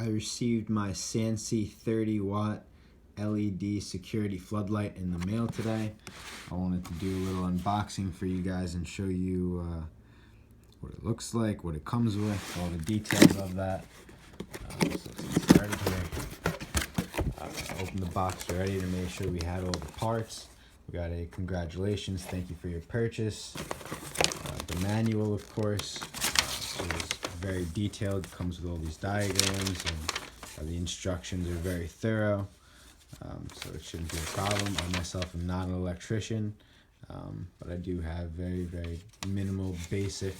I received my Sansi 30-watt LED security floodlight in the mail today. I wanted to do a little unboxing for you guys and show you what it looks like, what it comes with, all the details of that. So let's get started here. Open the box already to make sure we had all the parts. We got a congratulations, thank you for your purchase. The manual, of course, is very detailed, comes with all these diagrams, and the instructions are very thorough, so it shouldn't be a problem. I myself am not an electrician, but I do have very, very minimal basic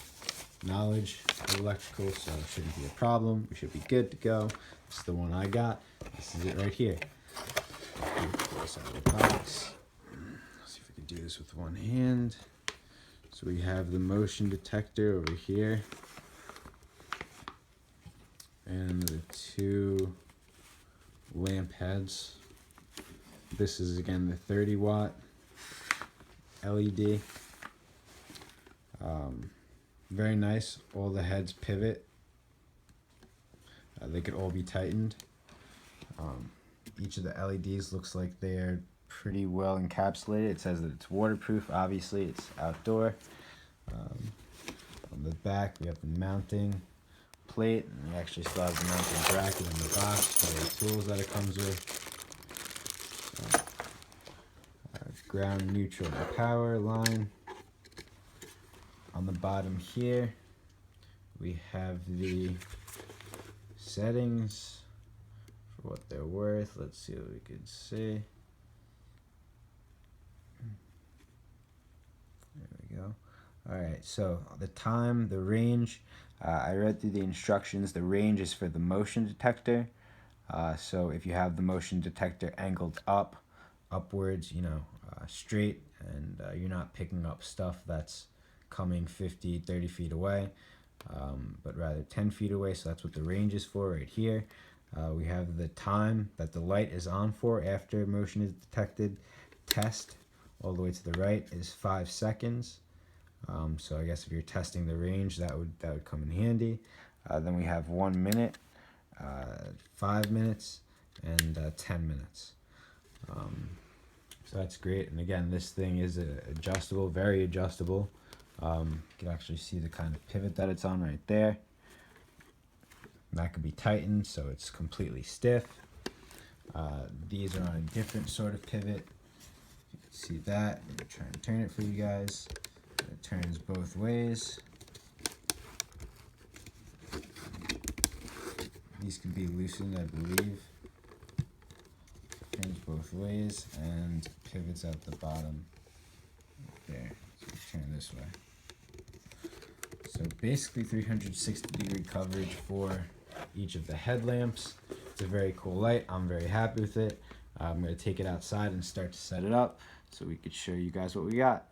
knowledge of electrical, so it shouldn't be a problem. We should be good to go. This is the one I got. This is it right here. Pull this out of the box. Let's see if we can do this with one hand. So we have the motion detector over here, and the two lamp heads. This is again the 30-watt LED. Very nice. All the heads pivot. They could all be tightened. Each of the LEDs looks like they're pretty well encapsulated. It says that it's waterproof. Obviously, it's outdoor. On the back, we have the mounting plate, and we actually still have the mounting bracket in the box for the tools that it comes with. Ground, neutral, and power line. On the bottom here, we have the settings for what they're worth. Let's see what we can see. There we go. Alright, so the time, the range, I read through the instructions. The range is for the motion detector. So if you have the motion detector angled upwards, straight, and you're not picking up stuff that's coming 50, 30 feet away, but rather 10 feet away, so that's what the range is for right here. We have the time that the light is on for after motion is detected. Test all the way to the right is 5 seconds. So I guess if you're testing the range, that would come in handy. Then we have 1 minute, 5 minutes, and 10 minutes. So that's great. And again, this thing is adjustable, very adjustable. You can actually see the kind of pivot that it's on right there. And that could be tightened, so it's completely stiff. These are on a different sort of pivot. You can see that. I'm going to try and turn it for you guys. It turns both ways. These can be loosened, I believe. Turns both ways and pivots at the bottom. There. So turn this way. So basically 360-degree coverage for each of the headlamps. It's a very cool light. I'm very happy with it. I'm going to take it outside and start to set it up so we could show you guys what we got.